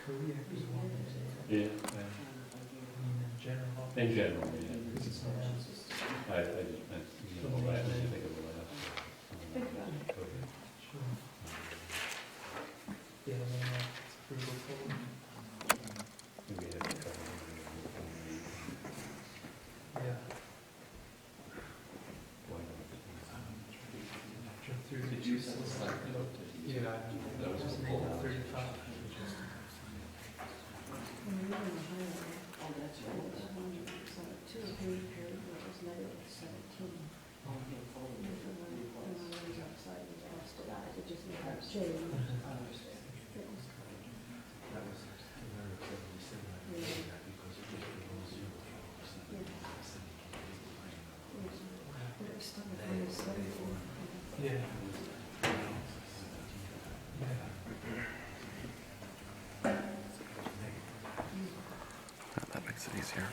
Yeah. In general, yeah. I just meant, last, I think of the last. Yeah, it's approval forward. Maybe have a couple Yeah. Jump through the juices. Yeah, that was just 35. Yeah. That makes it easier.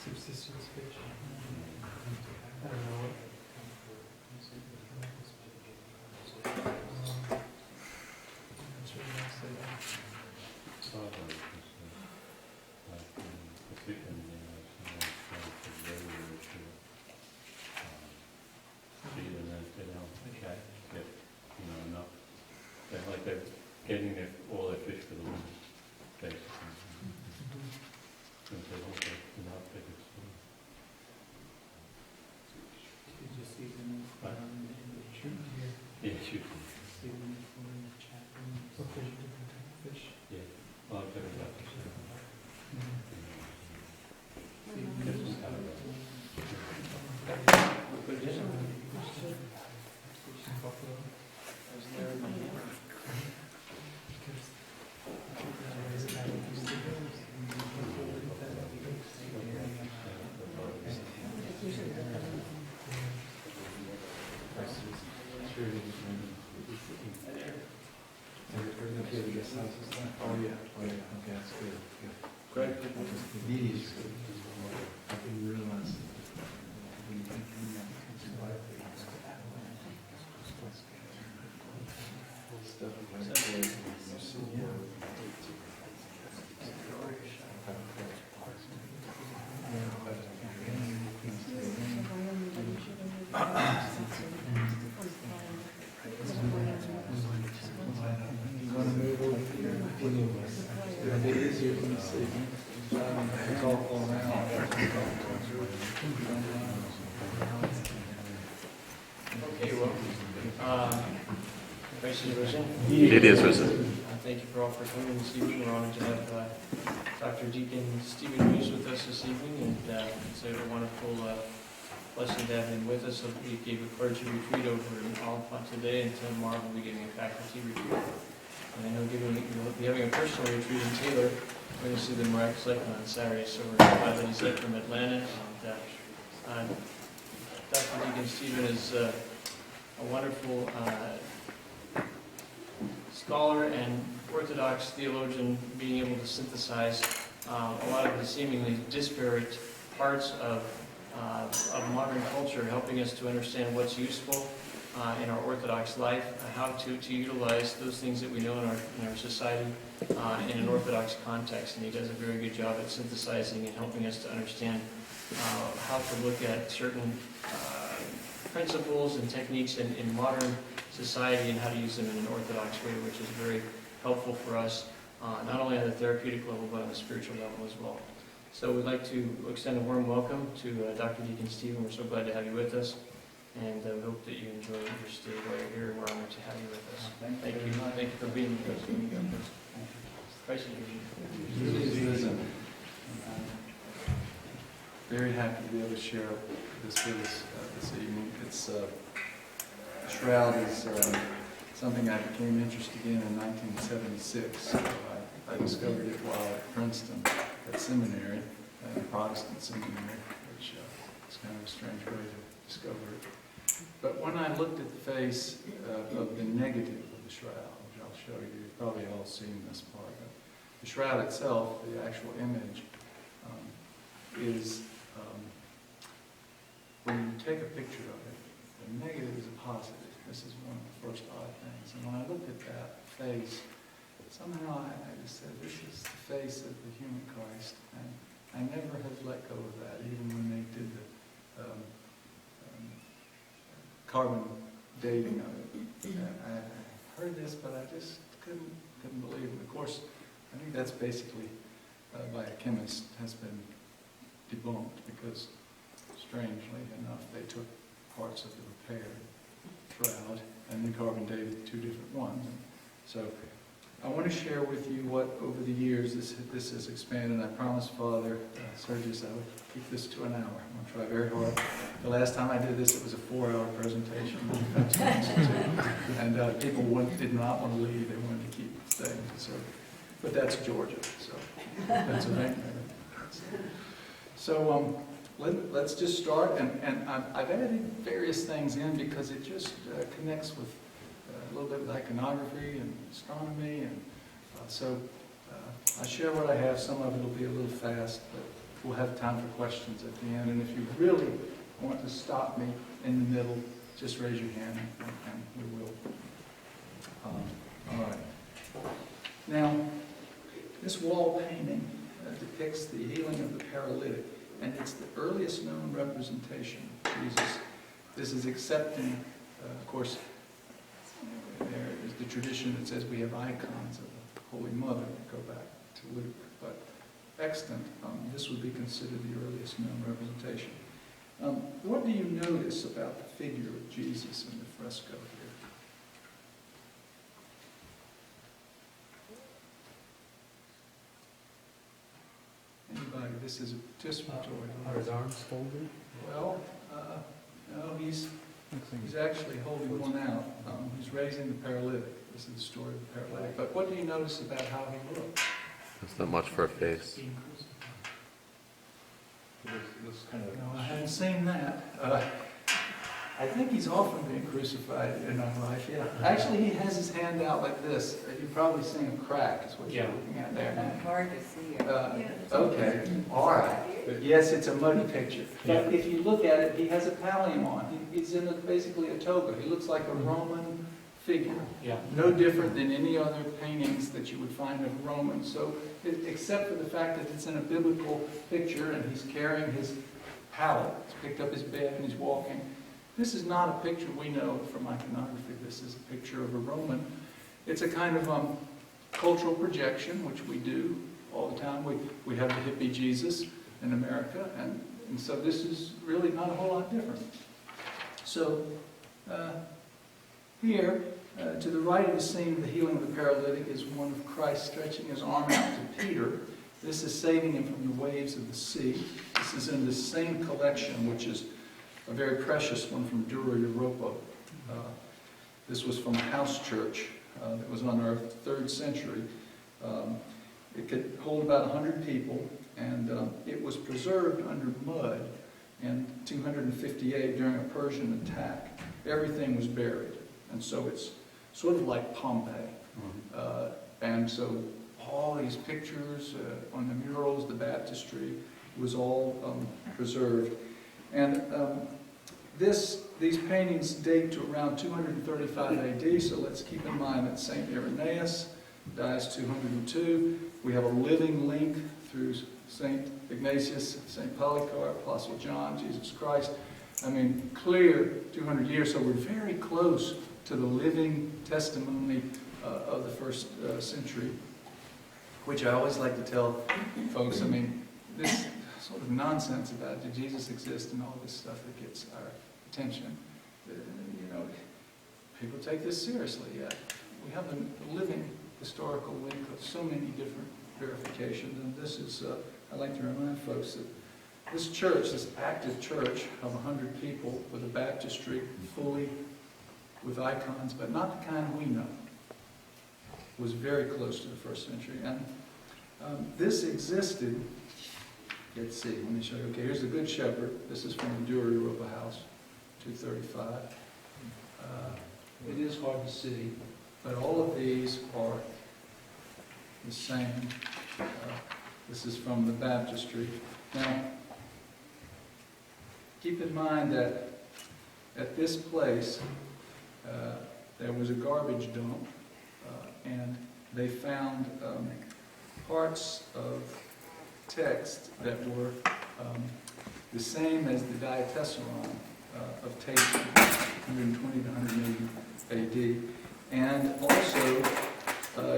Subsistence fish. I don't know what. like they're getting all their fish for the winter, basically. And they don't get enough, they could swim. Did you see them in the tree here? Yeah, shoot. See them in the chat room? What fish, different type of fish? Yeah. Well, I've got enough to say. Oh yeah, okay, that's good. Great. The media is good. I didn't realize. Stuff like that. It is here, let me see. It's all around. Okay, well, Vice President. It is, President. Thank you for all for coming this evening. We're honored to have Dr. Deacon Stephen Muse with us this evening, and it's a wonderful blessing to have him with us. So he gave a clergy retreat over in Oliphant today, and tomorrow we'll be giving a faculty retreat. And I know you'll be having a personal retreat in Taylor. We're going to see the miraculous life on Saturday, so we're glad that he's here from Atlanta. And, Dr. Deacon Stephen is a wonderful scholar and Orthodox theologian, being able to synthesize a lot of the seemingly disparate parts of modern culture, helping us to understand what's useful in our Orthodox life, how to utilize those things that we know in our society in an Orthodox context. And he does a very good job at synthesizing and helping us to understand how to look at certain principles and techniques in modern society and how to use them in an Orthodox way, which is very helpful for us, not only on the therapeutic level, but on the spiritual level as well. So we'd like to extend a warm welcome to Dr. Deacon Stephen. We're so glad to have you with us, and we hope that you enjoy your stay while you're here. We're honored to have you with us. Thank you. Thank you for being with us. Christ is Very happy to be able to share this with us this evening. It's Shroud is something I became interested in 1976. I discovered it while at Princeton at seminary, a Protestant seminary, which is kind of a strange way to discover it. But when I looked at the face of the negative of the shroud, which I'll show you, you've probably all seen this part. The shroud itself, the actual image, is, when you take a picture of it, the negative is a positive. This is one of the first odd things. And when I looked at that face, somehow I just said, this is the face of the human Christ. And I never have let go of that, even when they did the carbon dating of it. I heard this, but I just couldn't believe it. Of course, I think that's basically, by a chemist, has been debunked because, strangely enough, they took parts of the repaired shroud and then carbon dated two different ones. So I want to share with you what, over the years, this has expanded. I promised Father Sergius I would keep this to an hour. I'm going to try very hard. The last time I did this, it was a 4-hour presentation. And people did not want to leave. They wanted to keep staying. So, but that's Georgia, so Pennsylvania. So let's just start. And I've added various things in because it just connects with a little bit with iconography and astronomy, and so I share what I have. Some of it will be a little fast, but we'll have time for questions at the end. And if you really want to stop me in the middle, just raise your hand, and we will. All right. Now, this wall painting depicts the healing of the paralytic, and it's the earliest known representation of Jesus. This is accepting, of course. There is the tradition that says we have icons of the Holy Mother that go back to Luke, but extant, this would be considered the earliest known representation. What do you notice about the figure of Jesus in the fresco here? Anybody? This is a participatory. Are his arms folded? Well, no, he's actually holding one out. He's raising the paralytic. This is the story of the paralytic. But what do you notice about how he looks? There's not much for a face. This kind of... No, I haven't seen that. I think he's often being crucified in our life, yeah. Actually, he has his hand out like this. You've probably seen a crack, is what you're looking at there. Hard to see. Okay, all right. Yes, it's a muddy picture. But if you look at it, he has a pallium on. He's in basically a toga. He looks like a Roman figure. Yeah. No different than any other paintings that you would find of Romans. So, except for the fact that it's in a biblical picture and he's carrying his pallet, he's picked up his bed and he's walking. This is not a picture we know from iconography. This is a picture of a Roman. It's a kind of cultural projection, which we do all the time. We have the hippie Jesus in America, and so this is really not a whole lot different. So here, to the right of the scene of the healing of the paralytic is one of Christ stretching his arm out to Peter. This is saving him from the waves of the sea. This is in the same collection, which is a very precious one from Dura Europa. This was from a house church that was unearthed 3rd century. It could hold about 100 people, and it was preserved under mud in 258 during a Persian attack. Everything was buried, and so it's sort of like Pompeii. And so all these pictures on the murals, the baptistry, was all preserved. And these paintings date to around 235 AD, so let's keep in mind that St. Irenaeus dies 202. We have a living link through St. Ignatius, St. Polycarp, Apostle John, Jesus Christ. I mean, clear 200 years, so we're very close to the living testimony of the 1st century, which I always like to tell folks. I mean, this sort of nonsense about did Jesus exist and all this stuff that gets our attention. People take this seriously. We have a living historical link of so many different verifications, and this is, I like to remind folks that this church, this active church of 100 people with a baptistry fully with icons, but not the kind we know, was very close to the 1st century. And this existed. Let's see, let me show you. Okay, here's the Good Shepherd. This is from the Dura Europa house, 235. It is hard to see, but all of these are the same. This is from the baptistry. Now, keep in mind that at this place, there was a garbage dump, and they found parts of text that were the same as the Diatessaron of Tatian, 120 to 180 AD, and also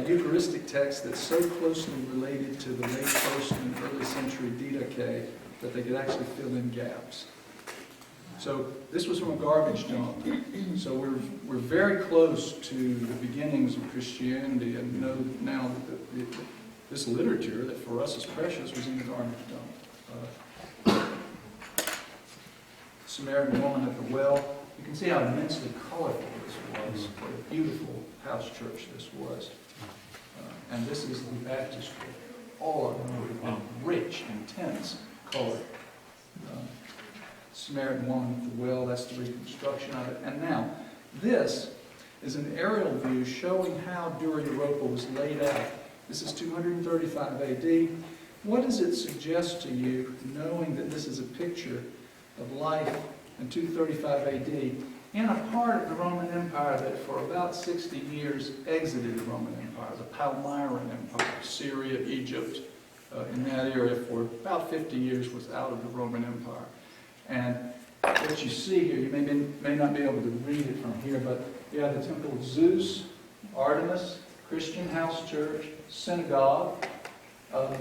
Eucharistic text that's so closely related to the late first and early century Didache that they could actually fill in gaps. So this was from a garbage dump. So we're very close to the beginnings of Christianity, and know now that this literature that for us is precious was in the garbage dump. Samaritan woman at the well. You can see how immensely colorful this was. What a beautiful house church this was. And this is the baptistry. All of them were rich, intense color. Samaritan woman at the well, that's the reconstruction of it. And now, this is an aerial view showing how Dura Europa was laid out. This is 235 AD. What does it suggest to you, knowing that this is a picture of life in 235 AD in a part of the Roman Empire that for about 60 years exited the Roman Empire, the Palmyran Empire, Syria, Egypt, in that area for about 50 years was out of the Roman Empire. And what you see here, you may not be able to read it from here, but you have the temple of Zeus, Artemis, Christian house church, synagogue, the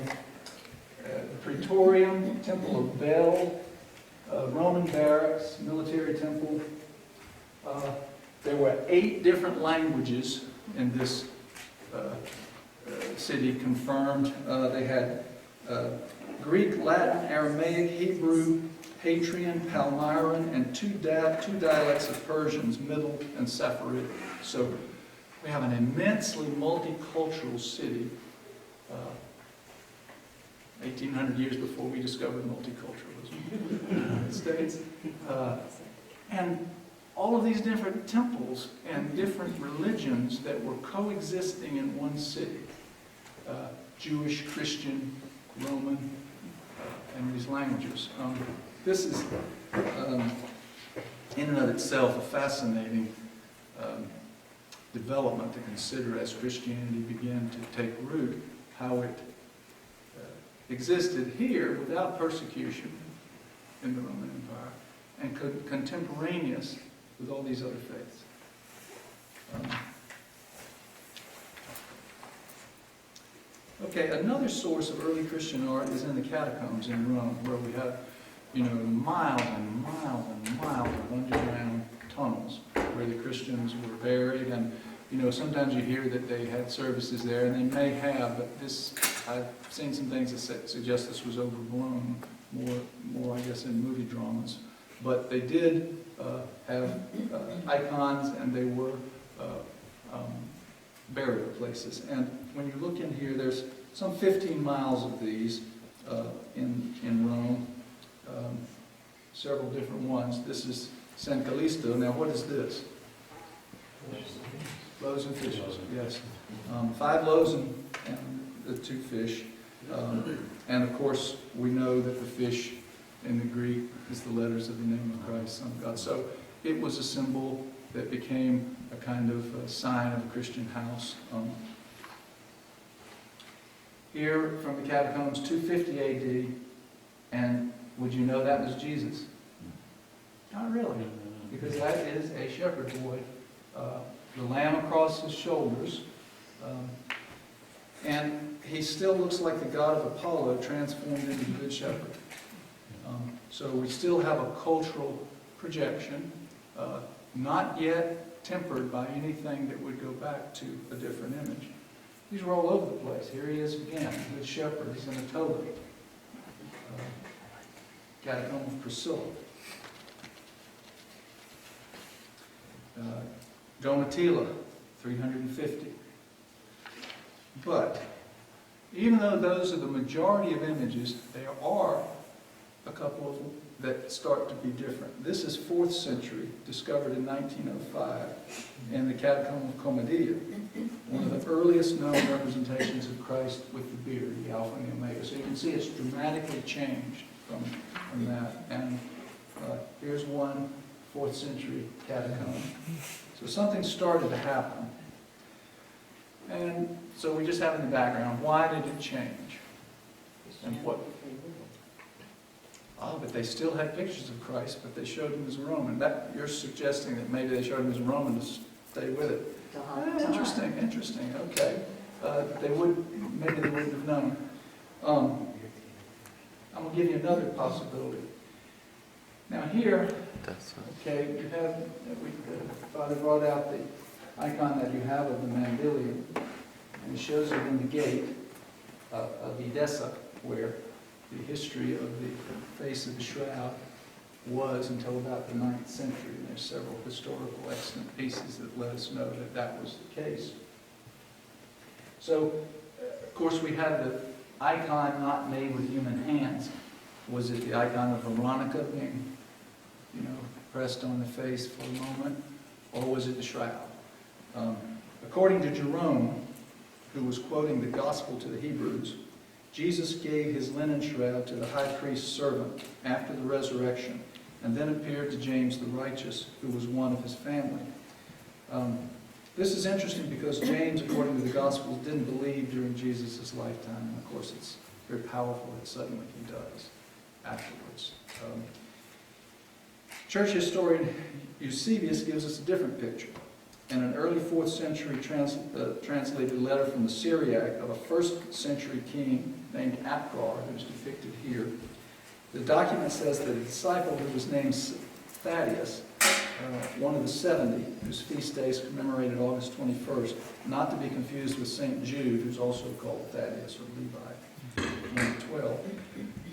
Praetorium, temple of Bel, Roman barracks, military temple. There were 8 different languages in this city confirmed. They had Greek, Latin, Aramaic, Hebrew, Hadrian, Palmyran, and two dialects of Persians, Middle and Sephardic. So we have an immensely multicultural city, 1,800 years before we discovered multiculturalism in the United States. And all of these different temples and different religions that were coexisting in one city. Jewish, Christian, Roman, and these languages. This is, in and of itself, a fascinating development to consider as Christianity began to take root, how it existed here without persecution in the Roman Empire, and contemporaneous with all these other faiths. Okay, another source of early Christian art is in the catacombs in Rome, where we have, miles and miles and miles of underground tunnels where the Christians were buried. And, sometimes you hear that they had services there, and they may have, but I've seen some things that suggest this was overblown, more I guess, in movie dramas. But they did have icons, and they were burial places. And when you look in here, there's some 15 miles of these in Rome, several different ones. This is San Callisto. Now, what is this? Loaves and fishes, yes. 5 loaves and the 2 fish. And of course, we know that the fish in the Greek is the letters of the name of Christ, Son of God. So it was a symbol that became a kind of sign of a Christian house. Here from the catacombs, 250 AD, and would you know that was Jesus? Not really, because that is a shepherd boy, the lamb across his shoulders, and he still looks like the god of Apollo transformed into the good shepherd. So we still have a cultural projection, not yet tempered by anything that would go back to a different image. These were all over the place. Here he is again, the good shepherd. He's in a toga. Catacomb of Priscilla. Domitilla, 350. But even though those are the majority of images, there are a couple of that start to be different. This is 4th century, discovered in 1905 in the Catacomb of Comedia, one of the earliest known representations of Christ with the beard, the Alpha and the Omega. So you can see it's dramatically changed from that. And here's one 4th century catacomb. So something started to happen. And so we just have in the background, why did it change? And what? Oh, but they still had pictures of Christ, but they showed him as a Roman. That, you're suggesting that maybe they showed him as a Roman to stay with it. Interesting, okay. Maybe they wouldn't have known. I'm going to give you another possibility. Now here, okay, you have, Father brought out the icon that you have of the Mandilium, and it shows it in the gate of Edessa, where the history of the face of the shroud was until about the 9th century. And there's several historical excellent pieces that let us know that that was the case. So, of course, we have the icon not made with human hands. Was it the icon of Veronica being, pressed on the face for a moment, or was it the shroud? According to Jerome, who was quoting the Gospel to the Hebrews, Jesus gave his linen shroud to the high priest's servant after the resurrection, and then appeared to James the righteous, who was one of his family. This is interesting because James, according to the Gospels, didn't believe during Jesus' lifetime, and of course it's very powerful that suddenly he does afterwards. Church historian Eusebius gives us a different picture. In an early 4th century translated letter from the Syriac of a 1st century king named Apgar, who's depicted here, the document says that a disciple who was named Thaddeus, one of the 70, whose feast day is commemorated August 21st, not to be confused with St. Jude, who's also called Thaddeus or Levi, number 12.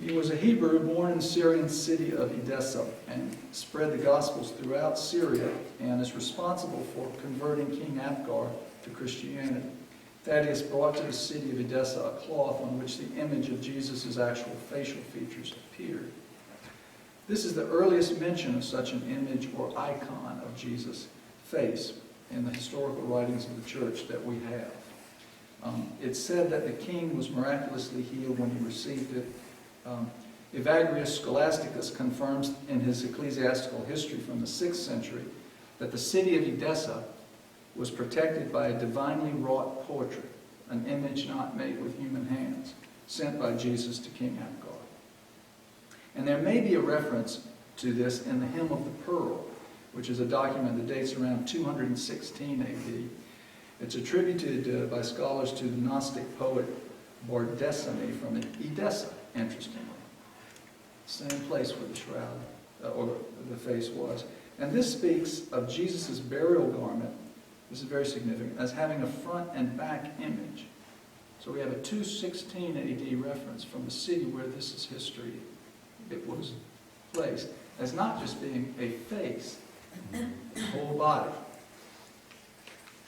He was a Hebrew born in the Syrian city of Edessa and spread the Gospels throughout Syria and is responsible for converting King Apgar to Christianity. Thaddeus brought to the city of Edessa a cloth on which the image of Jesus' actual facial features appeared. This is the earliest mention of such an image or icon of Jesus' face in the historical writings of the church that we have. It's said that the king was miraculously healed when he received it. Evagrius Scholasticus confirms in his ecclesiastical history from the 6th century that the city of Edessa was protected by a divinely wrought portrait, an image not made with human hands, sent by Jesus to King Apgar. And there may be a reference to this in the Hymn of the Pearl, which is a document that dates around 216 AD. It's attributed by scholars to the Gnostic poet Bardesani from Edessa, interestingly. Same place where the shroud, or the face was. And this speaks of Jesus' burial garment, this is very significant, as having a front and back image. So we have a 216 AD reference from the city where this is history. It was placed as not just being a face, the whole body.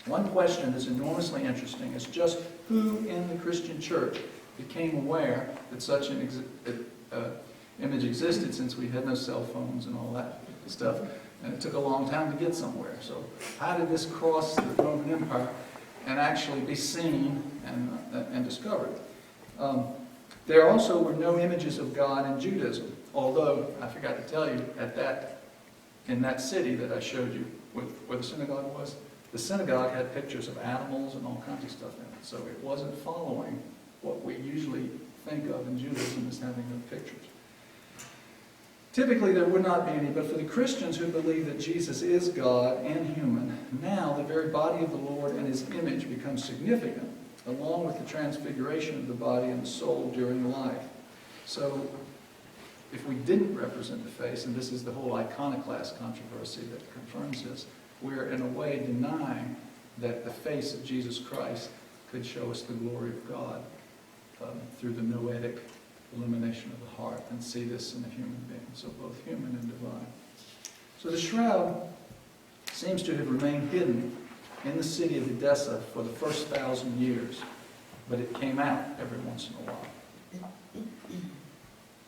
One question that's enormously interesting is just who in the Christian church became aware that such an image existed, since we had no cell phones and all that stuff, and it took a long time to get somewhere. So how did this cross the Roman Empire and actually be seen and discovered? There also were no images of God in Judaism, although, I forgot to tell you, in that city that I showed you, where the synagogue was, the synagogue had pictures of animals and all kinds of stuff in it. So it wasn't following what we usually think of in Judaism as having no pictures. Typically there would not be any, but for the Christians who believe that Jesus is God and human, now the very body of the Lord and his image becomes significant, along with the transfiguration of the body and the soul during life. So if we didn't represent the face, and this is the whole iconoclast controversy that confirms this, we're in a way denying that the face of Jesus Christ could show us the glory of God through the noetic illumination of the heart, and see this in a human being, so both human and divine. So the shroud seems to have remained hidden in the city of Edessa for the first 1,000 years, but it came out every once in a while.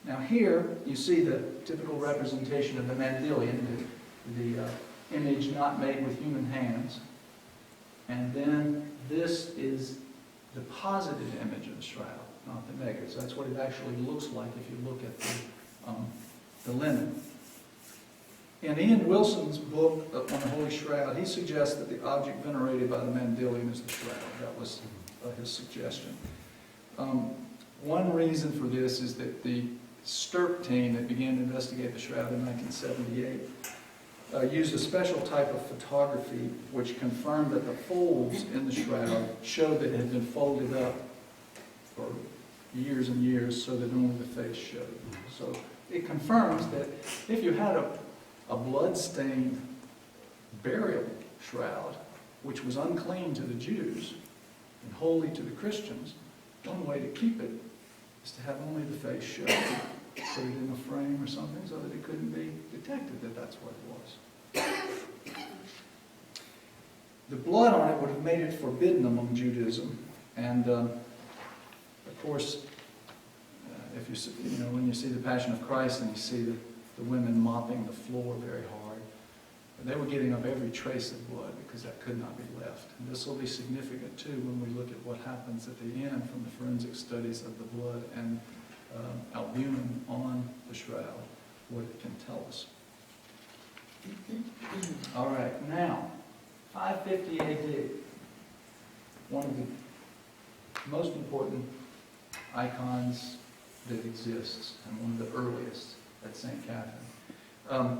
Now here, you see the typical representation of the Mendelian, the image not made with human hands. And then this is the positive image of the shroud, not the negative. So that's what it actually looks like if you look at the linen. In Ian Wilson's book on the Holy Shroud, he suggests that the object venerated by the Mendelian is the shroud. That was his suggestion. One reason for this is that the Stirp team that began to investigate the shroud in 1978 used a special type of photography which confirmed that the folds in the shroud showed that it had been folded up for years and years so that only the face showed. So it confirms that if you had a blood-stained burial shroud, which was unclean to the Jews and holy to the Christians, one way to keep it is to have only the face show. Put it in a frame or something so that it couldn't be detected that that's what it was. The blood on it would have made it forbidden among Judaism. And of course, if you know, when you see the Passion of Christ and you see the women mopping the floor very hard, they were getting up every trace of blood because that could not be left. And this will be significant too when we look at what happens at the end from the forensic studies of the blood and albumin on the shroud, what it can tell us. All right, now, 550 AD, one of the most important icons that exists, and one of the earliest at St. Catherine. Of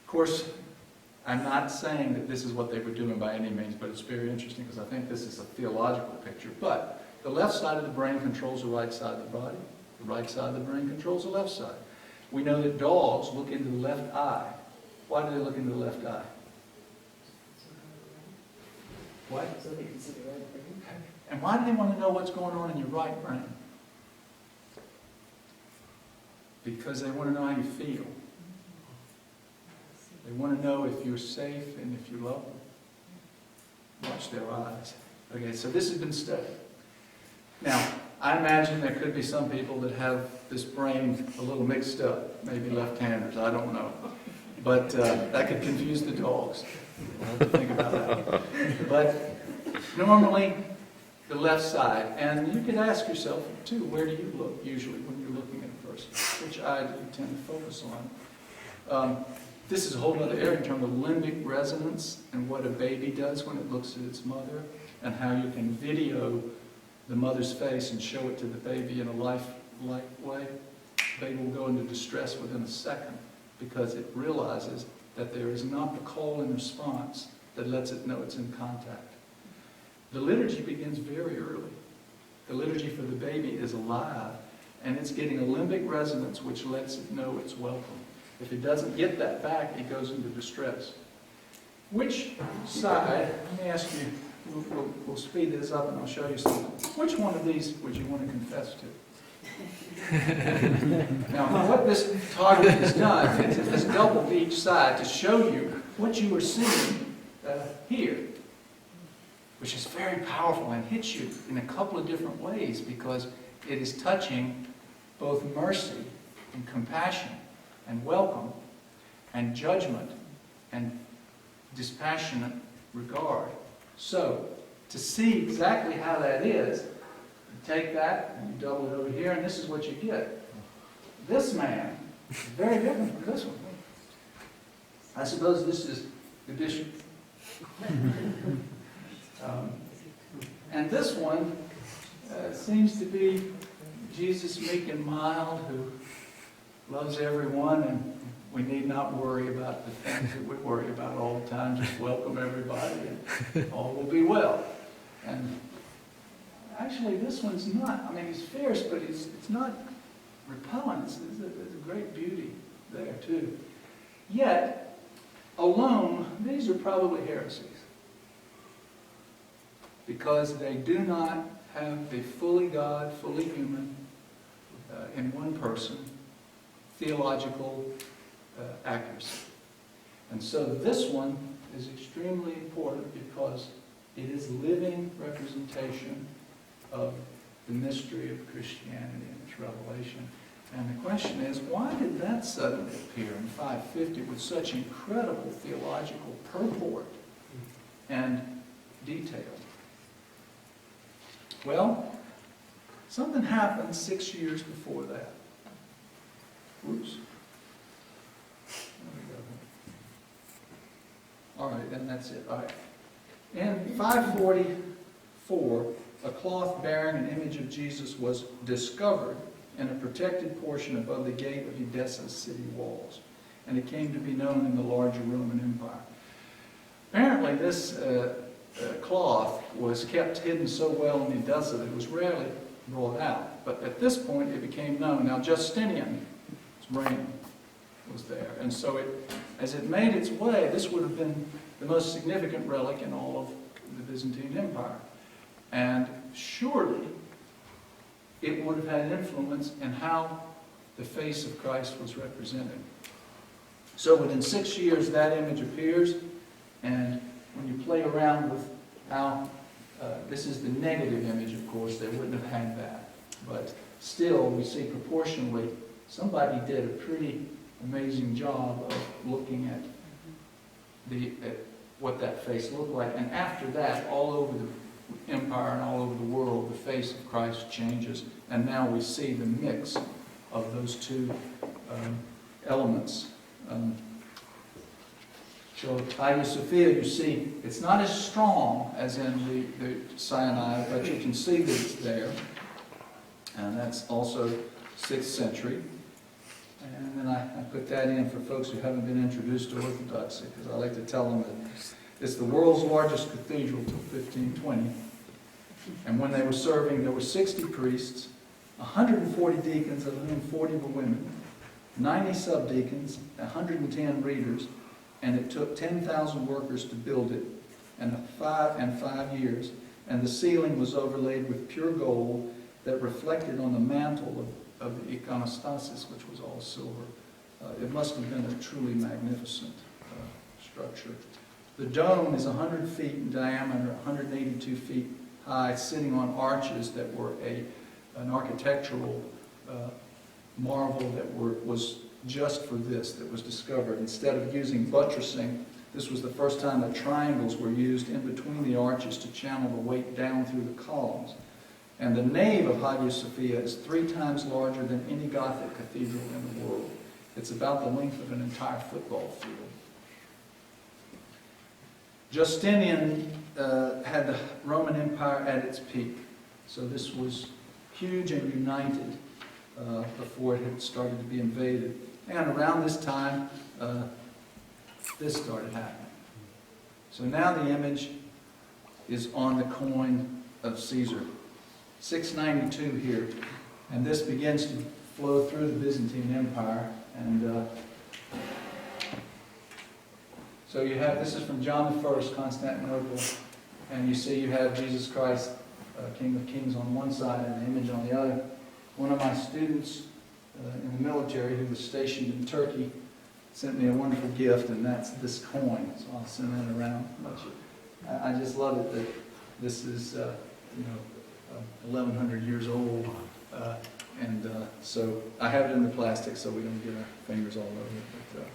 course, I'm not saying that this is what they were doing by any means, but it's very interesting because I think this is a theological picture. But the left side of the brain controls the right side of the body. The right side of the brain controls the left side. We know that dogs look into the left eye. Why do they look into the left eye? Why? So they can see the right brain. And why do they want to know what's going on in your right brain? Because they want to know how you feel. They want to know if you're safe and if you love them. Watch their eyes. Okay, so this has been studied. Now, I imagine there could be some people that have this brain a little mixed up, maybe left-handers, I don't know. But that could confuse the dogs. We'll have to think about that. But normally, the left side, and you could ask yourself, too, where do you look usually when you're looking at a person? Which eye do you tend to focus on? This is a whole other area in terms of limbic resonance and what a baby does when it looks at its mother, and how you can video the mother's face and show it to the baby in a lifelike way. The baby will go into distress within a second because it realizes that there is not the call and response that lets it know it's in contact. The liturgy begins very early. The liturgy for the baby is alive, and it's getting a limbic resonance which lets it know it's welcome. If it doesn't get that back, it goes into distress. Which side, let me ask you, we'll speed this up and I'll show you something. Which one of these would you want to confess to? Now, what this photography has done is it has doubled each side to show you what you are seeing here, which is very powerful and hits you in a couple of different ways because it is touching both mercy and compassion and welcome and judgment and dispassionate regard. So, to see exactly how that is, you take that and you double it over here, and this is what you get. This man is very different from this one. I suppose this is the bishop. And this one seems to be Jesus meek and mild, who loves everyone, and we need not worry about the things that we worry about all the time. Just welcome everybody, and all will be well. And actually, this one's not. I mean, he's fierce, but it's not repellent. There's a great beauty there, too. Yet, alone, these are probably heresies. Because they do not have the fully God, fully human, in one person, theological accuracy. And so this one is extremely important because it is living representation of the mystery of Christianity and its revelation. And the question is, why did that suddenly appear in 550 with such incredible theological purport and detail? Well, something happened 6 years before that. Oops. There we go. All right, and that's it. All right. In 544, a cloth bearing an image of Jesus was discovered in a protected portion above the gate of Edessa's city walls, and it came to be known in the larger Roman Empire. Apparently, this cloth was kept hidden so well in Edessa that it was rarely brought out. But at this point, it became known. Now, Justinian's reign was there, and so as it made its way, this would have been the most significant relic in all of the Byzantine Empire. And surely, it would have had influence in how the face of Christ was represented. So within 6 years, that image appears, and when you play around with how, this is the negative image, of course, they wouldn't have had that. But still, we see proportionally, somebody did a pretty amazing job of looking at what that face looked like. And after that, all over the empire and all over the world, the face of Christ changes, and now we see the mix of those two elements. So Hagia Sophia, you see, it's not as strong as in the Sinai, but you can see that it's there, and that's also 6th century. And then I put that in for folks who haven't been introduced to Orthodoxy, because I like to tell them that it's the world's largest cathedral till 1520. And when they were serving, there were 60 priests, 140 deacons, of whom 40 were women, 90 subdeacons, 110 readers, and it took 10,000 workers to build it, and 5 years. And the ceiling was overlaid with pure gold that reflected on the mantle of the iconostasis, which was all silver. It must have been a truly magnificent structure. The dome is 100 feet in diameter, 182 feet high, sitting on arches that were an architectural marvel that was just for this, that was discovered. Instead of using buttressing, this was the first time that triangles were used in between the arches to channel the weight down through the columns. And the nave of Hagia Sophia is 3 times larger than any Gothic cathedral in the world. It's about the length of an entire football field. Justinian had the Roman Empire at its peak. So this was huge and united before it had started to be invaded. And around this time, this started happening. So now the image is on the coin of Caesar. 692 here. And this begins to flow through the Byzantine Empire. And so you have, this is from John I, Constantinople. And you see you have Jesus Christ, King of Kings, on one side and the image on the other. One of my students in the military who was stationed in Turkey sent me a wonderful gift, and that's this coin. So I'll send that around. I just love it that this is 1,100 years old, and so I have it in the plastic so we don't get our fingers all over it. But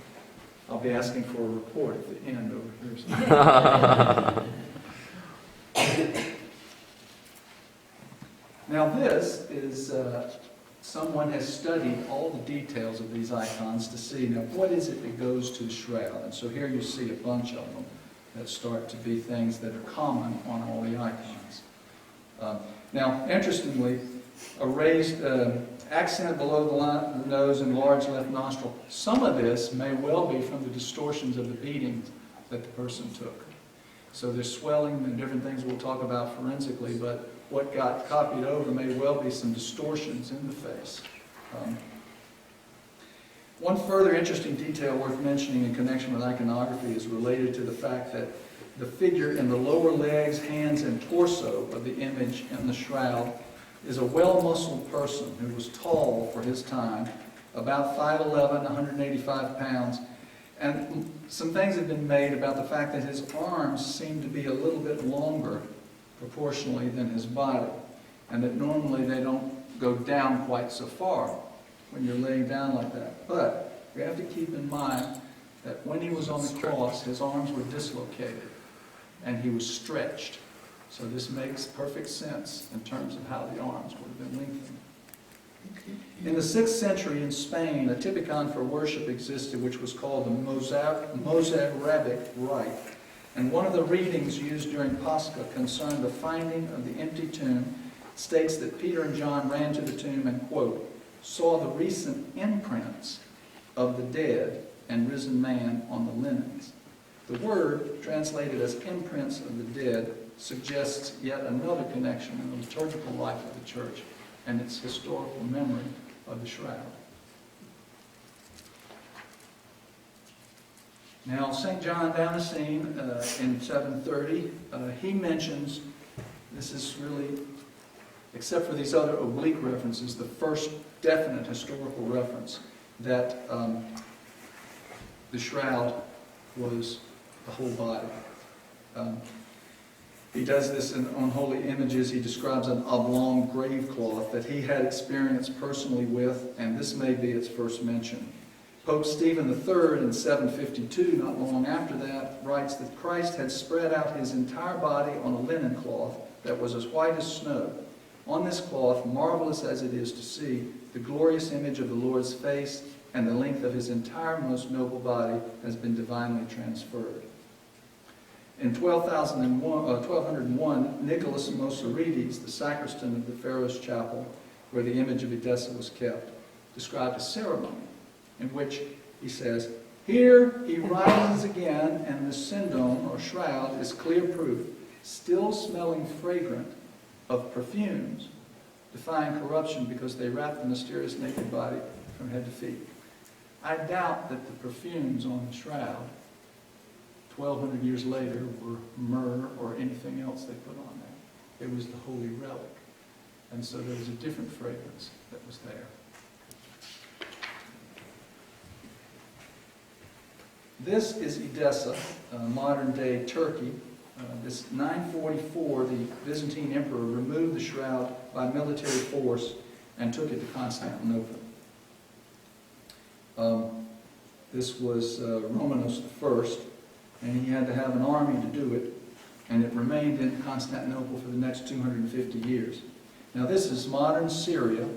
I'll be asking for a report at the end over here. Now this is, someone has studied all the details of these icons to see, now what is it that goes to the shroud? And so here you see a bunch of them that start to be things that are common on all the icons. Now, interestingly, a raised accent below the nose and large left nostril, some of this may well be from the distortions of the beatings that the person took. So there's swelling and different things we'll talk about forensically, but what got copied over may well be some distortions in the face. One further interesting detail worth mentioning in connection with iconography is related to the fact that the figure in the lower legs, hands, and torso of the image in the shroud is a well-muscled person who was tall for his time, about 5'11", 185 pounds. And some things have been made about the fact that his arms seem to be a little bit longer proportionally than his body, and that normally they don't go down quite so far. when you're laying down like that. But we have to keep in mind that when he was on the cross, his arms were dislocated and he was stretched. So this makes perfect sense in terms of how the arms would have been lengthened. In the 6th century in Spain, a typicon for worship existed which was called the Mozarabic rite. And one of the readings used during Pascha concerned the finding of the empty tomb. It states that Peter and John ran to the tomb and, quote, saw the recent imprints of the dead and risen man on the linens. The word, translated as imprints of the dead, suggests yet another connection in the liturgical life of the church and its historical memory of the shroud. Now, St. John Damascene in 730, he mentions, this is really, except for these other oblique references, the first definite historical reference that the shroud was the whole body. He does this on Holy Images. He describes an oblong grave cloth that he had experience personally with, and this may be its first mention. Pope Stephen III in 752, not long after that, writes that Christ had spread out his entire body on a linen cloth that was as white as snow. On this cloth, marvelous as it is to see, the glorious image of the Lord's face and the length of his entire most noble body has been divinely transferred. In 1201, Nicholas Moserides, the sacristan of the Pharaoh's chapel, where the image of Edessa was kept, described a ceremony in which he says, "Here he rises again, and the syndome, or shroud, is clear proof, still smelling fragrant of perfumes, defying corruption because they wrap the mysterious naked body from head to feet." I doubt that the perfumes on the shroud 1,200 years later were myrrh or anything else they put on there. It was the holy relic. And so there was a different fragrance that was there. This is Edessa, modern-day Turkey. This 944, the Byzantine emperor removed the shroud by military force and took it to Constantinople. This was Romanos I, and he had to have an army to do it, and it remained in Constantinople for the next 250 years. Now this is modern Syria,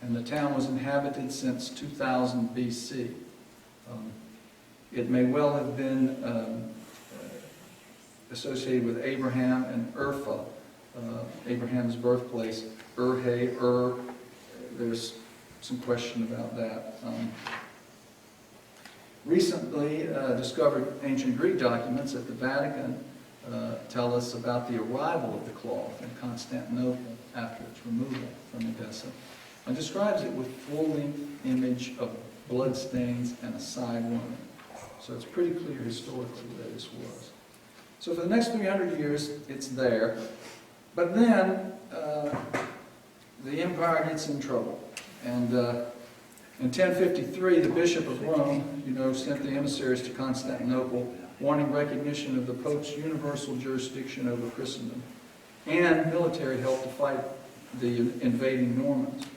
and the town was inhabited since 2000 BC. It may well have been associated with Abraham and Urfa, Abraham's birthplace, there's some question about that. Recently discovered ancient Greek documents at the Vatican tell us about the arrival of the cloth in Constantinople after its removal from Edessa, and describes it with full-length image of bloodstains and a side wound. So it's pretty clear historically where this was. So for the next 300 years, it's there. But then the empire gets in trouble. And in 1053, the Bishop of Rome, sent the emissaries to Constantinople, wanting recognition of the Pope's universal jurisdiction over Christendom and military help to fight the invading Normans.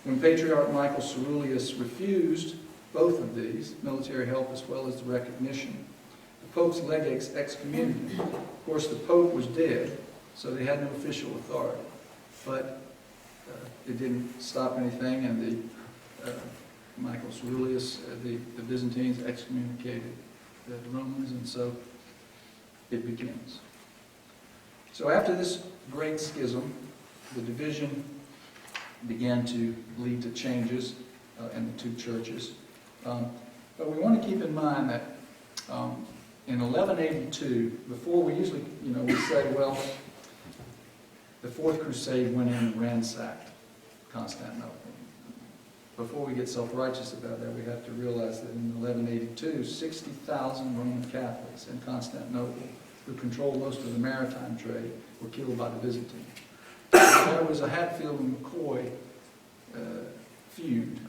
When Patriarch Michael Ceruleus refused both of these, military help as well as the recognition, the Pope's legates excommunicated him. Of course, the Pope was dead, so they had no official authority. But it didn't stop anything, and Michael Ceruleus, the Byzantines excommunicated the Romans, and so it begins. So after this great schism, the division began to lead to changes in the two churches. But we want to keep in mind that in 1182, before we usually, we say, well, the Fourth Crusade went in and ransacked Constantinople. Before we get self-righteous about that, we have to realize that in 1182, 60,000 Roman Catholics in Constantinople, who controlled most of the maritime trade, were killed by the Byzantines. There was a Hatfield and McCoy feud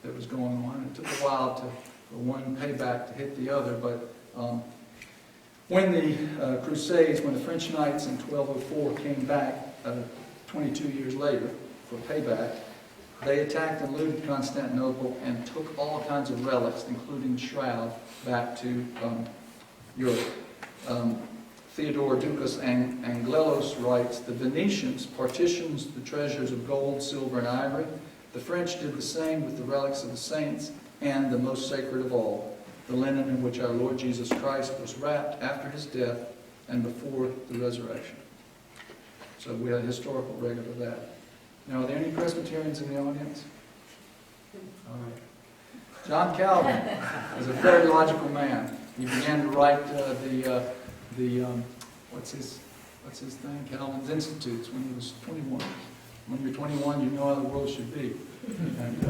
that was going on. It took a while for one payback to hit the other, but when the Crusades, when the French Knights in 1204 came back 22 years later for payback, They attacked and looted Constantinople and took all kinds of relics, including the shroud, back to Europe. Theodore Ducas Anglelos writes, the Venetians partitioned the treasures of gold, silver, and ivory. The French did the same with the relics of the saints and the most sacred of all, the linen in which our Lord Jesus Christ was wrapped after his death and before the resurrection. So we have a historical record of that. Now, are there any Presbyterians in the audience? All right. John Calvin was a very logical man. He began to write what's his thing? Calvin's Institutes when he was 21. When you're 21, you know how the world should be, and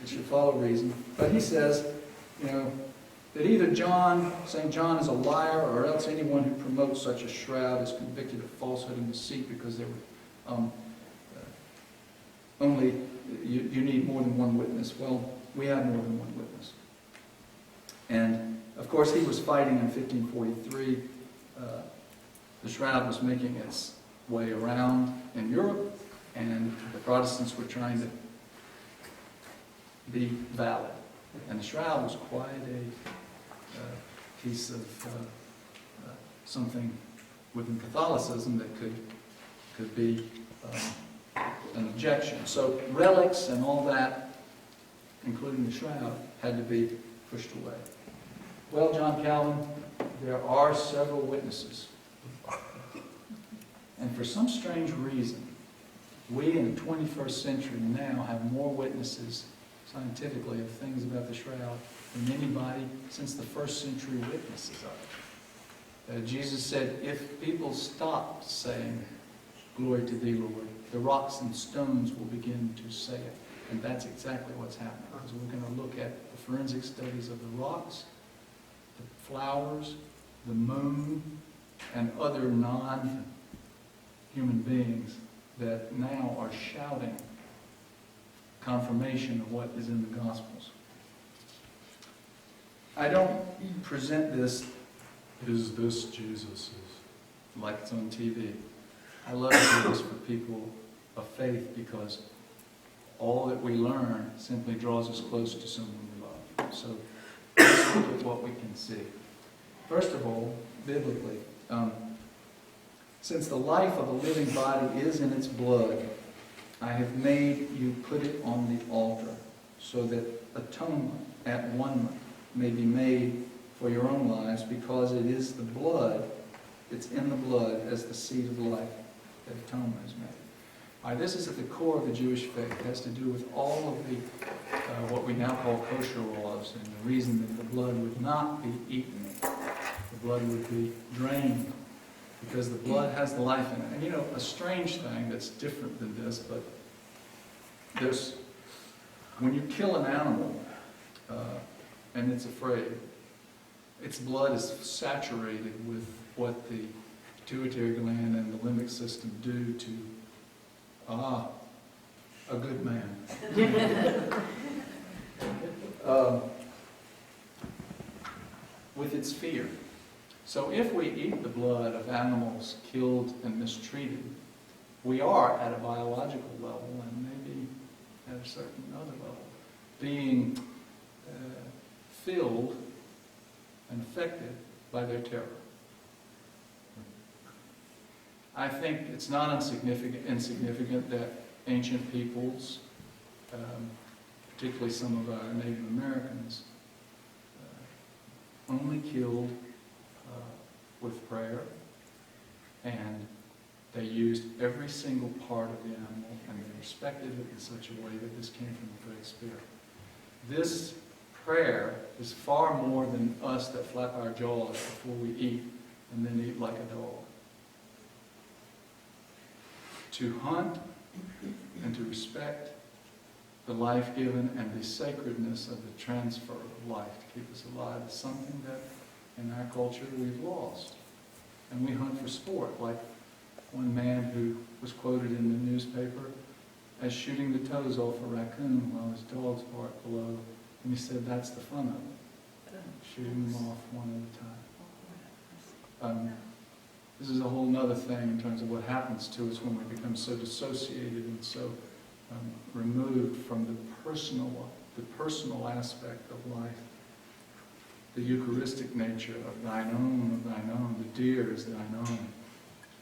it should follow reason. But he says, that either St. John is a liar, or else anyone who promotes such a shroud is convicted of falsehood and deceit, because they were you need more than one witness. Well, we have more than one witness. And, of course, he was fighting in 1543. The shroud was making its way around in Europe, and the Protestants were trying to be valid. And the shroud was quite a piece of something within Catholicism that could be an objection. So relics and all that, including the shroud, had to be pushed away. Well, John Calvin, there are several witnesses. And for some strange reason, we in the 21st century now have more witnesses scientifically of things about the shroud than anybody since the first century witnesses of it. Jesus said, if people stop saying, glory to thee, Lord, the rocks and stones will begin to say it. And that's exactly what's happening. Because we're going to look at the forensic studies of the rocks, the flowers, the moon, and other non-human beings that now are shouting confirmation of what is in the Gospels. I don't present this, is this Jesus', like it's on TV. I love to do this for people of faith, because all that we learn simply draws us close to someone we love. So let's look at what we can see. First of all, biblically, since the life of a living body is in its blood, I have made you put it on the altar, so that atonement at one may be made for your own lives, because it is the blood, it's in the blood as the seed of life that atonement is made. All right, this is at the core of the Jewish faith. It has to do with all of the, what we now call kosher laws, and the reason that the blood would not be eaten. The blood would be drained, because the blood has the life in it. And a strange thing that's different than this, but when you kill an animal and it's afraid, its blood is saturated with what the pituitary gland and the limbic system do to a good man. With its fear. So if we eat the blood of animals killed and mistreated, we are at a biological level, and maybe at a certain other level, being filled and affected by their terror. I think it's not insignificant that ancient peoples, particularly some of our Native Americans, only killed with prayer, and they used every single part of the animal, and they respected it in such a way that this came from the Great Spirit. This prayer is far more than us that flap our jaws before we eat and then eat like a dog. To hunt and to respect the life given and the sacredness of the transfer of life to keep us alive is something that in our culture we've lost. And we hunt for sport, like one man who was quoted in the newspaper as shooting the toes off a raccoon while his dogs barked below. And he said that's the fun of it, shooting them off one at a time. This is a whole other thing in terms of what happens to us when we become so dissociated and so removed from the personal aspect of life. The Eucharistic nature of thine own, the deer is thine own,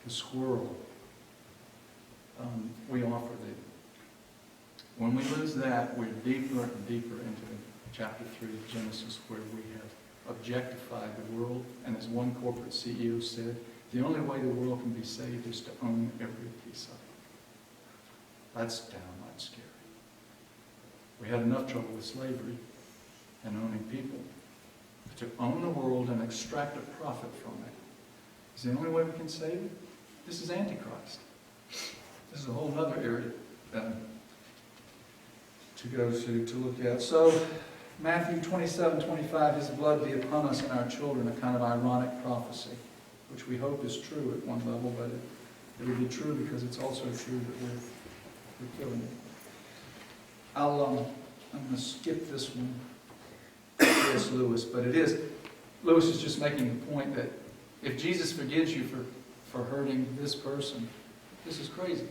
the squirrel. We offer thee. When we lose that, we're deeper and deeper into chapter 3 of Genesis, where we have objectified the world, and as one corporate CEO said, the only way the world can be saved is to own every piece of it. That's downright scary. We had enough trouble with slavery and owning people. To own the world and extract a profit from it is the only way we can save it. This is Antichrist. This is a whole other area to go to look at. So, Matthew 27:25, His blood be upon us and our children, a kind of ironic prophecy, which we hope is true at one level, but it will be true because it's also true that we're killing it. I'm going to skip this one. It's Lewis, but Lewis is just making the point that if Jesus forgives you for hurting this person, this is crazy.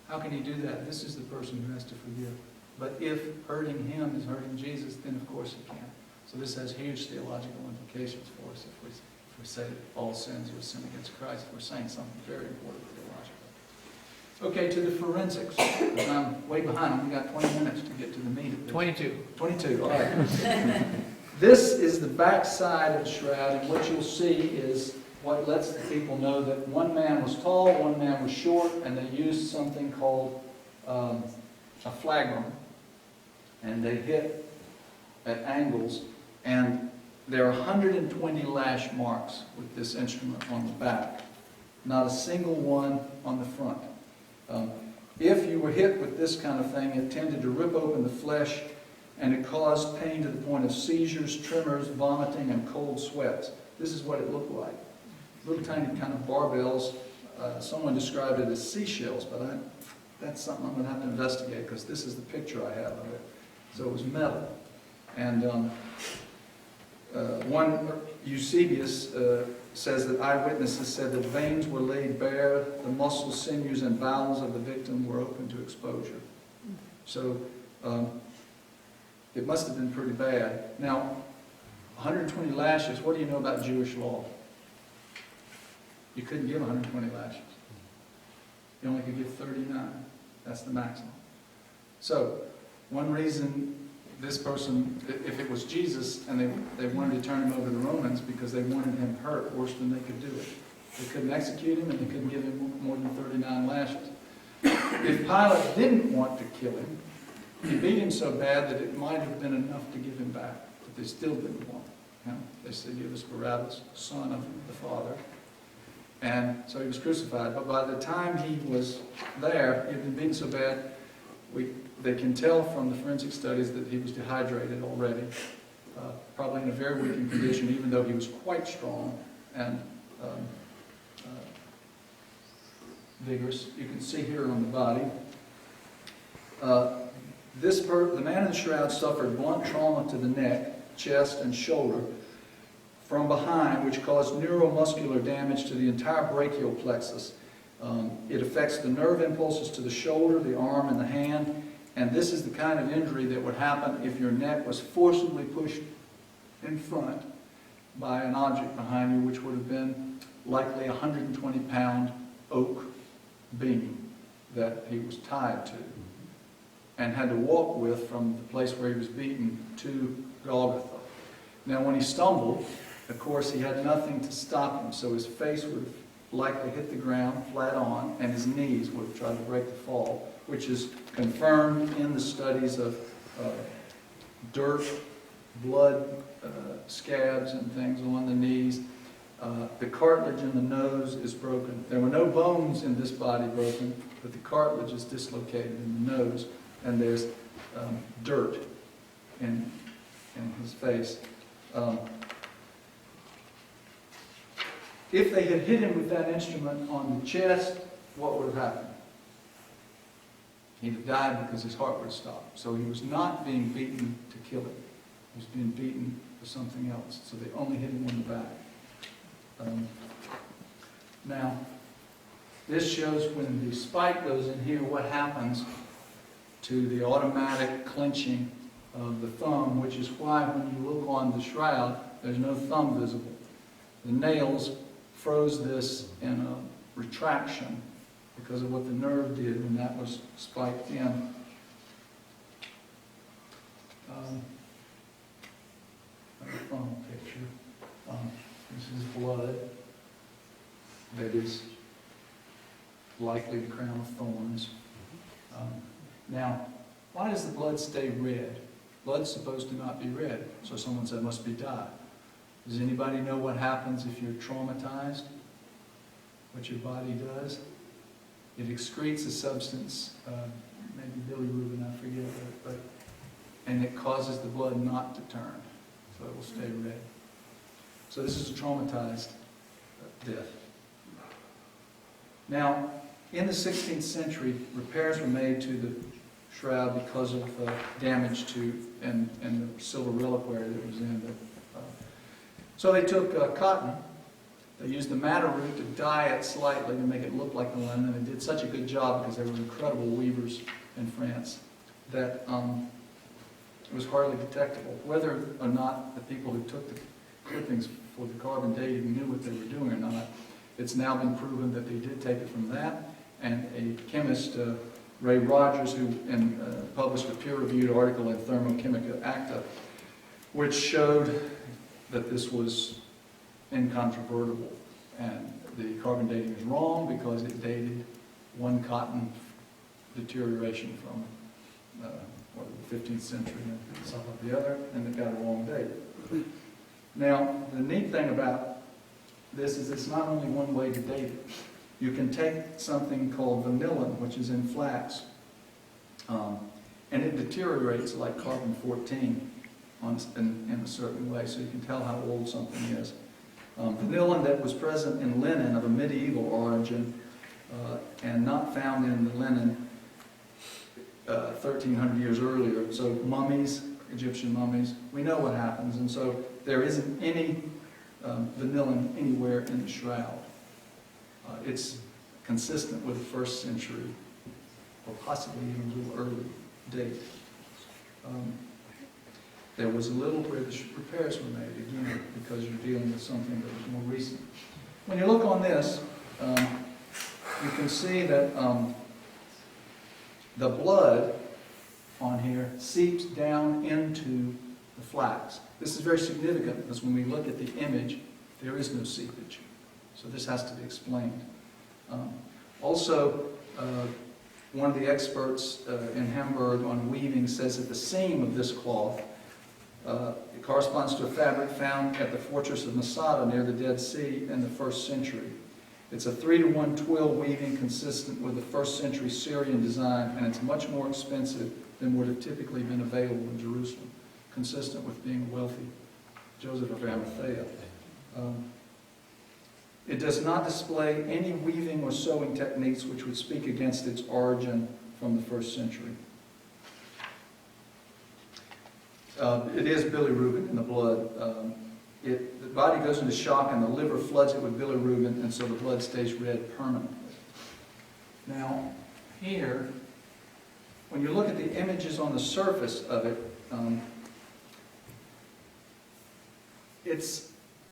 How can he do that? This is the person who has to forgive. But if hurting him is hurting Jesus, then of course he can. So this has huge theological implications for us if we say that all sins are sin against Christ. We're saying something very important theologically. Okay, to the forensics. I'm way behind. We've got 20 minutes to get to the meat of this. 22, all right. This is the backside of the shroud, and what you'll see is what lets the people know that one man was tall, one man was short, and they used something called a flagrum. And they hit at angles, and there are 120 lash marks with this instrument on the back. Not a single one on the front. If you were hit with this kind of thing, it tended to rip open the flesh, and it caused pain to the point of seizures, tremors, vomiting, and cold sweats. This is what it looked like. Little tiny kind of barbells. Someone described it as seashells, but that's something I'm going to have to investigate because this is the picture I have of it. So it was metal. And one Eusebius says that eyewitnesses said that veins were laid bare, the muscles, sinews, and bowels of the victim were open to exposure. So it must have been pretty bad. Now, 120 lashes, what do you know about Jewish law? You couldn't give 120 lashes. You only could give 39. That's the maximum. So, one reason this person, if it was Jesus and they wanted to turn him over to the Romans because they wanted him hurt worse than they could do it. They couldn't execute him and they couldn't give him more than 39 lashes. If Pilate didn't want to kill him, he beat him so bad that it might have been enough to give him back, but they still didn't want him. They said, give us Barabbas, son of the Father. And so he was crucified. But by the time he was there, he had been beaten so bad, they can tell from the forensic studies that he was dehydrated already, probably in a very weakened condition, even though he was quite strong and vigorous. You can see here on the body. The man in the shroud suffered blunt trauma to the neck, chest, and shoulder from behind, which caused neuromuscular damage to the entire brachial plexus. It affects the nerve impulses to the shoulder, the arm, and the hand. And this is the kind of injury that would happen if your neck was forcibly pushed in front by an object behind you, which would have been likely a 120-pound oak beam that he was tied to and had to walk with from the place where he was beaten to Golgotha. Now, when he stumbled, of course, he had nothing to stop him, so his face would have likely hit the ground flat on, and his knees would have tried to break the fall, which is confirmed in the studies of dirt, blood, scabs and things on the knees. The cartilage in the nose is broken. There were no bones in this body broken, but the cartilage is dislocated in the nose, and there's dirt in his face. If they had hit him with that instrument on the chest, what would have happened? He'd have died because his heart would have stopped. So he was not being beaten to kill him. He was being beaten for something else. So they only hit him on the back. Now, this shows when the spike goes in here, what happens to the automatic clenching of the thumb, which is why when you look on the shroud, there's no thumb visible. The nails froze this in a retraction because of what the nerve did when that was spiked in. A funnel picture. This is blood that is likely the crown of thorns. Now, why does the blood stay red? Blood's supposed to not be red, so someone said it must be dye. Does anybody know what happens if you're traumatized? What your body does? It excretes a substance, maybe bilirubin, I forget, and it causes the blood not to turn, so it will stay red. So this is a traumatized death. Now, in the 16th century, repairs were made to the shroud because of damage to and the silver reliquary that was in it. So they took cotton. They used the madder root to dye it slightly to make it look like the linen, and they did such a good job because they were incredible weavers in France that it was hardly detectable. Whether or not the people who took the clippings for the carbon dating knew what they were doing or not, it's now been proven that they did take it from that, and a chemist, Ray Rogers, who published a peer-reviewed article in Thermochemica Acta, which showed that this was incontrovertible, and the carbon dating is wrong because it dated one cotton deterioration from the 15th century and some of the other, and it got a wrong date. Now, the neat thing about this is it's not only one way to date it. You can take something called vanillin, which is in flax, and it deteriorates like carbon-14 in a certain way, so you can tell how old something is. Vanillin that was present in linen of a medieval origin and not found in the linen 1,300 years earlier. So mummies, Egyptian mummies, we know what happens, and so there isn't any vanillin anywhere in the shroud. It's consistent with the 1st century, or possibly even a little early date. There was a little where the repairs were made, again, because you're dealing with something that was more recent. When you look on this, you can see that the blood on here seeps down into the flax. This is very significant because when we look at the image, there is no seepage. So this has to be explained. Also, one of the experts in Hamburg on weaving says that the seam of this cloth it corresponds to a fabric found at the fortress of Masada near the Dead Sea in the 1st century. It's a 3-to-1 twill weaving consistent with the 1st century Syrian design, and it's much more expensive than would have typically been available in Jerusalem, consistent with being wealthy. Joseph of Arimathea. It does not display any weaving or sewing techniques which would speak against its origin from the 1st century. It is bilirubin in the blood. The body goes into shock and the liver floods it with bilirubin, and so the blood stays red permanently. Now, here, when you look at the images on the surface of it,